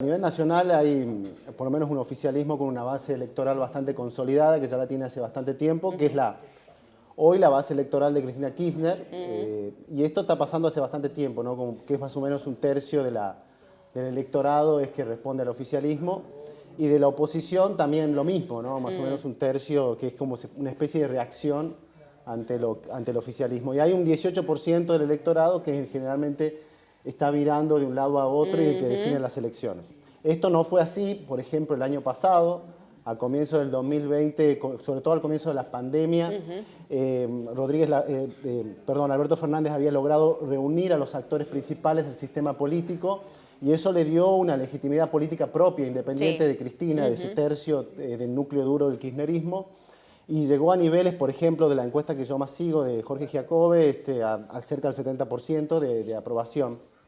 A nivel nacional hay por lo menos un oficialismo con una base electoral bastante consolidada, que ya la tiene hace bastante tiempo, que es hoy la base electoral de Cristina Kirchner, y esto está pasando hace bastante tiempo, ¿no? Como que es más o menos un tercio del electorado es que responde al oficialismo, y de la oposición también lo mismo, ¿no? Más o menos un tercio, que es como una especie de reacción ante el oficialismo. Y hay un 18% del electorado que generalmente está virando de un lado a otro y que define las elecciones. Esto no fue así, por ejemplo, el año pasado, a comienzo del 2020, sobre todo al comienzo de la pandemia, Alberto Fernández había logrado reunir a los actores principales del sistema político y eso le dio una legitimidad política propia, independiente de Cristina, de ese tercio del núcleo duro del kirchnerismo, y llegó a niveles, por ejemplo, de la encuesta que yo más sigo, de Jorge Giacobbe, a cerca del 70% de aprobación.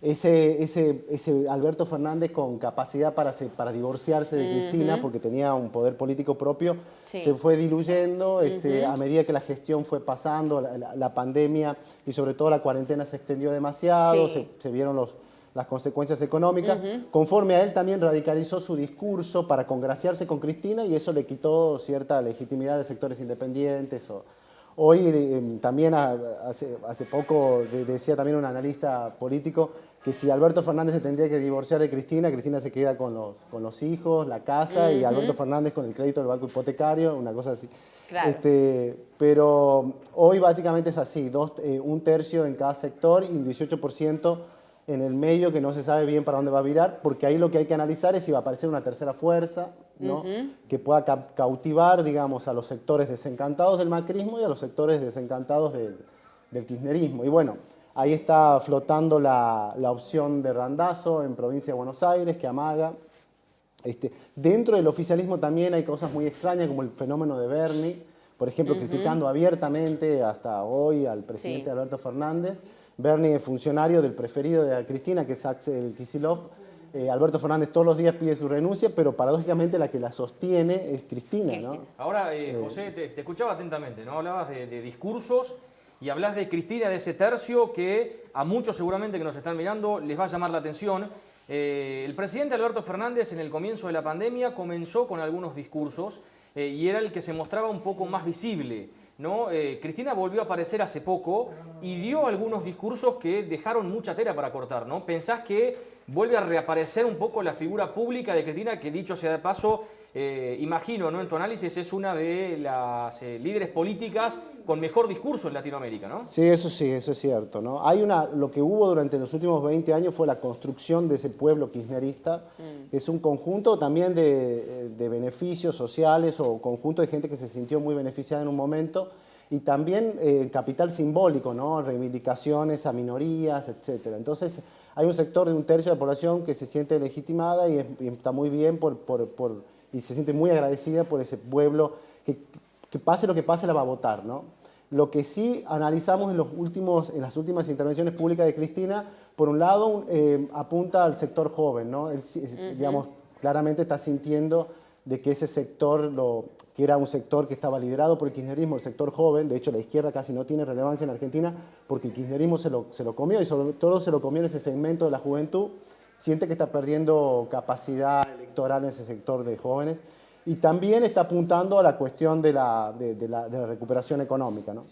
Ese Alberto Fernández con capacidad para divorciarse de Cristina, porque tenía un poder político propio, se fue diluyendo a medida que la gestión fue pasando, la pandemia y sobre todo la cuarentena se extendió demasiado, se vieron las consecuencias económicas. Conforme a él también radicalizó su discurso para congraciarse con Cristina y eso le quitó cierta legitimidad de sectores independientes. Hoy también hace poco decía también un analista político que si Alberto Fernández se tendría que divorciar de Cristina, Cristina se queda con los hijos, la casa y Alberto Fernández con el crédito del banco hipotecario, una cosa así. Claro. Pero hoy básicamente es así, un tercio en cada sector y un 18% en el medio que no se sabe bien para dónde va a virar, porque ahí lo que hay que analizar es si va a aparecer una tercera fuerza, ¿no? Que pueda cautivar, digamos, a los sectores desencantados del macrismo y a los sectores desencantados del kirchnerismo. Y bueno, ahí está flotando la opción de Randazzo en provincia de Buenos Aires, que amaga. Dentro del oficialismo también hay cosas muy extrañas, como el fenómeno de Bernie, por ejemplo, criticando abiertamente hasta hoy al presidente Alberto Fernández. Bernie es funcionario del preferido de Cristina, que es Axel Kicillof. Alberto Fernández todos los días pide su renuncia, pero paradójicamente la que la sostiene es Cristina, ¿no? Ahora, José, te escuchaba atentamente, ¿no? Hablabas de discursos y hablas de Cristina, de ese tercio que a muchos seguramente que nos están mirando les va a llamar la atención. El presidente Alberto Fernández en el comienzo de la pandemia comenzó con algunos discursos y era el que se mostraba un poco más visible, ¿no? Cristina volvió a aparecer hace poco y dio algunos discursos que dejaron mucha tela para cortar, ¿no? ¿Pensás que vuelve a reaparecer un poco la figura pública de Cristina, que dicho sea de paso, imagino, ¿no? En tu análisis es una de las líderes políticas con mejor discurso en Latinoamérica, ¿no? Sí, eso es cierto, ¿no? Lo que hubo durante los últimos 20 años fue la construcción de ese pueblo kirchnerista, que es un conjunto también de beneficios sociales o conjunto de gente que se sintió muy beneficiada en un momento y también capital simbólico, ¿no? Reivindicaciones a minorías, etc. Entonces hay un sector de un tercio de la población que se siente legitimada y está muy bien y se siente muy agradecida por ese pueblo que pase lo que pase la va a votar, ¿no? Lo que sí analizamos en las últimas intervenciones públicas de Cristina, por un lado apunta al sector joven, ¿no? Él, digamos, claramente está sintiendo de que ese sector, que era un sector que estaba liderado por el kirchnerismo, el sector joven, de hecho la izquierda casi no tiene relevancia en Argentina porque el kirchnerismo se lo comió y sobre todo se lo comió en ese segmento de la juventud, siente que está perdiendo capacidad electoral en ese sector de jóvenes y también está apuntando a la cuestión de la recuperación económica, ¿no?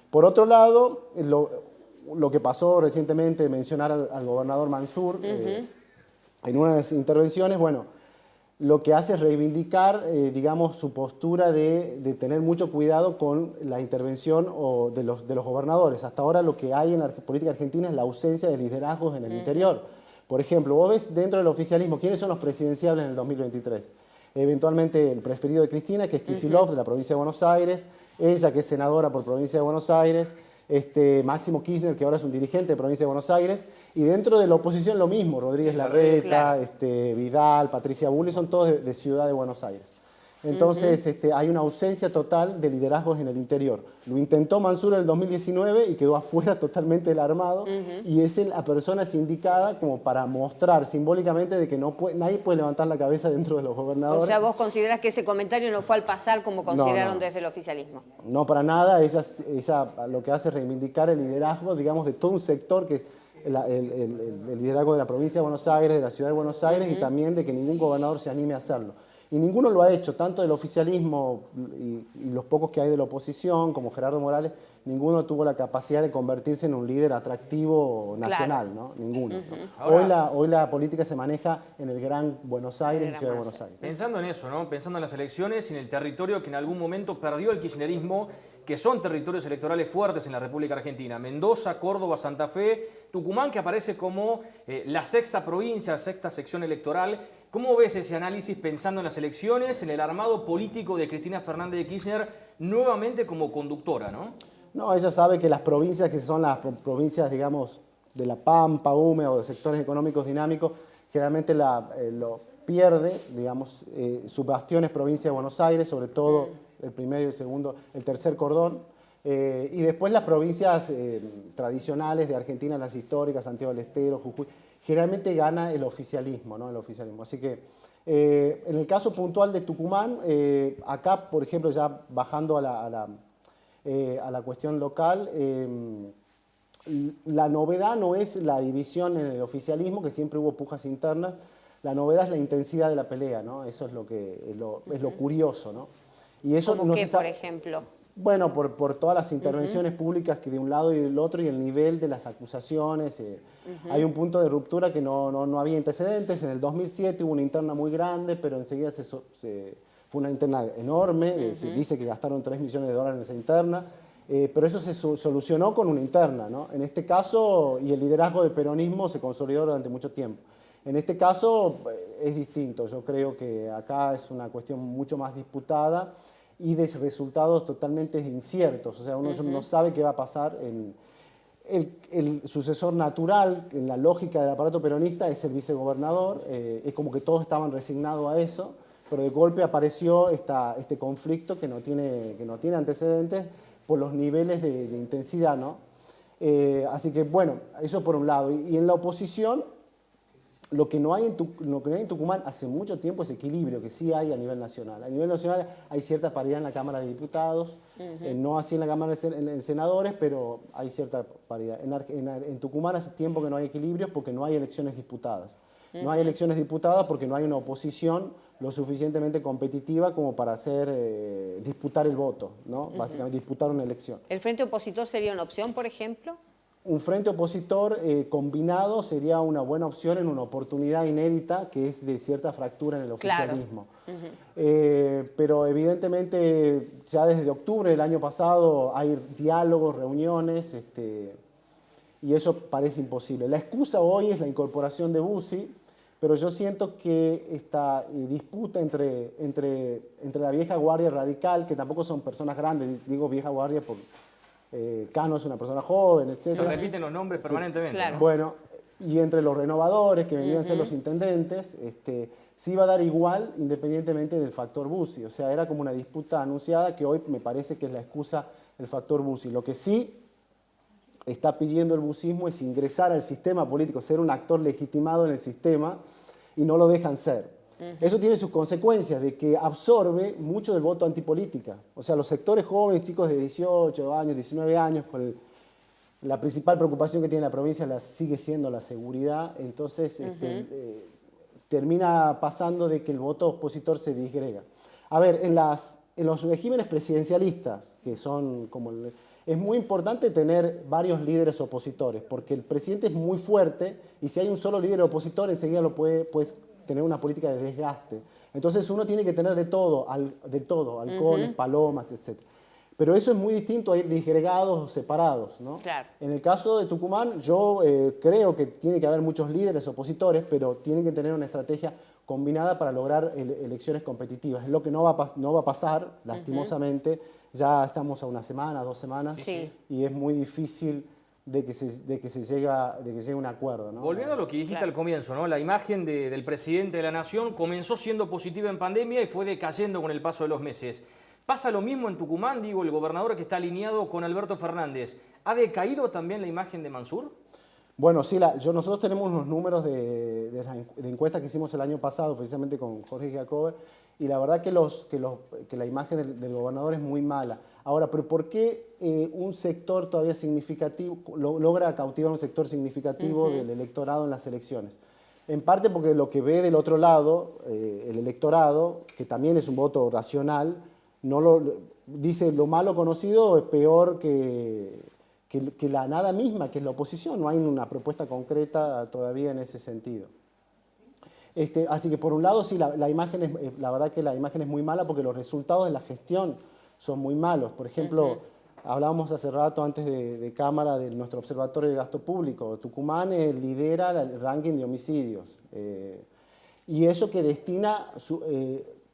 Por otro lado, lo que pasó recientemente, mencionar al gobernador Mansur en unas intervenciones, bueno, lo que hace es reivindicar, digamos, su postura de tener mucho cuidado con la intervención de los gobernadores. Hasta ahora lo que hay en la política argentina es la ausencia de liderazgos en el interior. Por ejemplo, vos ves dentro del oficialismo, ¿quiénes son los presidenciables en el 2023? Eventualmente el preferido de Cristina, que es Kicillof, de la provincia de Buenos Aires, ella que es senadora por provincia de Buenos Aires, Máximo Kirchner, que ahora es un dirigente de provincia de Buenos Aires, y dentro de la oposición lo mismo, Rodríguez Larreta, Vidal, Patricia Bullrich, son todos de Ciudad de Buenos Aires. Entonces hay una ausencia total de liderazgos en el interior. Lo intentó Mansur en el 2019 y quedó afuera totalmente del armado, y es la persona indicada como para mostrar simbólicamente de que nadie puede levantar la cabeza dentro de los gobernadores. O sea, vos considerás que ese comentario no fue al pasar como consideraron No. desde el oficialismo. No, para nada. Ella lo que hace es reivindicar el liderazgo, digamos, de todo un sector que el liderazgo de la provincia de Buenos Aires, de la ciudad de Buenos Aires, y también de que ningún gobernador se anime a hacerlo. Y ninguno lo ha hecho, tanto del oficialismo y los pocos que hay de la oposición, como Gerardo Morales, ninguno tuvo la capacidad de convertirse en un líder atractivo nacional, ¿no? Ninguno. ¿No? Ahora, Hoy la política se maneja en el Gran Buenos Aires y Ciudad de Buenos Aires. pensando en eso, ¿no? Pensando en las elecciones y en el territorio que en algún momento perdió el kirchnerismo, que son territorios electorales fuertes en la República Argentina: Mendoza, Córdoba, Santa Fe, Tucumán, que aparece como la sexta provincia, sexta sección electoral. ¿Cómo ves ese análisis pensando en las elecciones, en el armado político de Cristina Fernández de Kirchner nuevamente como conductora, ¿no? No, ella sabe que las provincias que son las provincias, digamos, de la Pampa húmeda o de sectores económicos dinámicos, generalmente lo pierde, digamos, su bastión es provincia de Buenos Aires, sobre todo el primero y el segundo, el tercer cordón, y después las provincias tradicionales de Argentina, las históricas, Santiago del Estero, Jujuy, generalmente gana el oficialismo, ¿no? El oficialismo. Así que en el caso puntual de Tucumán, acá, por ejemplo, ya bajando a la cuestión local, la novedad no es la división en el oficialismo, que siempre hubo pujas internas, la novedad es la intensidad de la pelea, ¿no? Eso es lo curioso, ¿no? Y eso ¿Cómo no qué, se sabe, por ejemplo? bueno, por todas las intervenciones públicas que de un lado y del otro, y el nivel de las acusaciones. Hay un punto de ruptura que no había antecedentes. En el 2007 hubo una interna muy grande, pero enseguida fue una interna enorme. Se dice que gastaron $3 millones en esa interna. Pero eso se solucionó con una interna, ¿no? En este caso, y el liderazgo del peronismo se consolidó durante mucho tiempo. En este caso es distinto. Yo creo que acá es una cuestión mucho más disputada y de resultados totalmente inciertos. O sea, uno no sabe qué va a pasar. El sucesor natural, en la lógica del aparato peronista, es el vicegobernador. Es como que todos estaban resignados a eso, pero de golpe apareció este conflicto que no tiene antecedentes por los niveles de intensidad, ¿no? Así que, bueno, eso por un lado. Y en la oposición, lo que no hay en Tucumán hace mucho tiempo es equilibrio, que sí hay a nivel nacional. A nivel nacional hay cierta paridad en la Cámara de Diputados, no así en la Cámara de Senadores, pero hay cierta paridad. En Tucumán hace tiempo que no hay equilibrio porque no hay elecciones diputadas. No hay elecciones diputadas porque no hay una oposición lo suficientemente competitiva como para disputar el voto, ¿no? Básicamente disputar una elección. ¿El frente opositor sería una opción, por ejemplo? Un frente opositor combinado sería una buena opción en una oportunidad inédita que es de cierta fractura en el oficialismo. Claro. Pero evidentemente ya desde octubre del año pasado hay diálogos, reuniones, y eso parece imposible. La excusa hoy es la incorporación de Bussi, pero yo siento que esta disputa entre la vieja guardia radical, que tampoco son personas grandes, digo vieja guardia por... Cano es una persona joven, etc. Se repiten los nombres permanentemente. Claro. ¿no? Bueno, y entre los renovadores, que venían a ser los intendentes, sí iba a dar igual independientemente del factor Bussi. O sea, era como una disputa anunciada que hoy me parece que es la excusa el factor Bussi. Lo que sí está pidiendo el busismo es ingresar al sistema político, ser un actor legitimado en el sistema, y no lo dejan ser. Eso tiene sus consecuencias, de que absorbe mucho del voto antipolítica. O sea, los sectores jóvenes, chicos de 18 años, 19 años, la principal preocupación que tiene la provincia sigue siendo la seguridad. Entonces termina pasando de que el voto opositor se disgrega. A ver, en los regímenes presidencialistas, que son como... es muy importante tener varios líderes opositores, porque el presidente es muy fuerte y si hay un solo líder opositor, enseguida puedes tener una política de desgaste. Entonces uno tiene que tener de todo, halcones, palomas, etc. Pero eso es muy distinto a ir disgregados o separados, ¿no? Claro. En el caso de Tucumán, yo creo que tiene que haber muchos líderes opositores, pero tienen que tener una estrategia combinada para lograr elecciones competitivas. Es lo que no va a pasar, lastimosamente. Ya estamos a una semana, 2 semanas, sí. Y es muy difícil de que se llegue a un acuerdo, ¿no? Volviendo a lo que dijiste al comienzo, ¿no? La imagen del presidente de la Nación comenzó siendo positiva en pandemia y fue decayendo con el paso de los meses. ¿Pasa lo mismo en Tucumán? Digo, el gobernador que está alineado con Alberto Fernández, ¿ha decaído también la imagen de Mansur? Bueno, sí, nosotros tenemos unos números de encuestas que hicimos el año pasado, precisamente con Jorge Giacobbe, y la verdad que la imagen del gobernador es muy mala. Ahora, pero ¿por qué un sector todavía significativo logra cautivar un sector significativo del electorado en las elecciones? En parte porque lo que ve del otro lado, el electorado, que también es un voto racional, dice lo malo conocido es peor que la nada misma, que es la oposición. No hay una propuesta concreta todavía en ese sentido. Así que por un lado sí, la verdad que la imagen es muy mala porque los resultados de la gestión son muy malos. Por ejemplo, hablábamos hace rato antes de cámara de nuestro observatorio de gasto público. Tucumán lidera el ranking de homicidios. Y eso que destina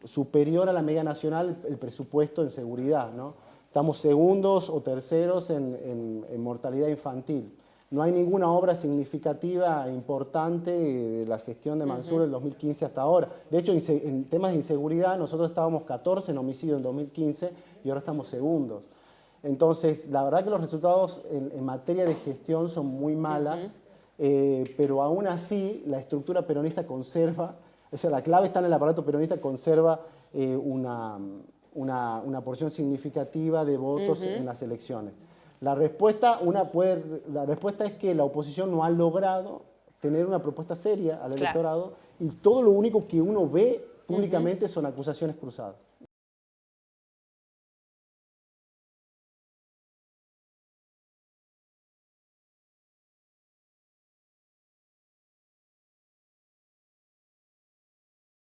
superior a la media nacional el presupuesto en seguridad, ¿no? Estamos segundos o terceros en mortalidad infantil. No hay ninguna obra significativa e importante de la gestión de Mansur del 2015 hasta ahora. De hecho, en temas de inseguridad, nosotros estábamos 14 en homicidio en 2015 y ahora estamos segundos. Entonces, la verdad que los resultados en materia de gestión son muy malas, pero aún así la estructura peronista conserva, o sea, la clave está en el aparato peronista, conserva una porción significativa de votos en las elecciones. La respuesta es que la oposición no ha logrado tener una propuesta seria al electorado y todo lo único que uno ve públicamente son acusaciones cruzadas.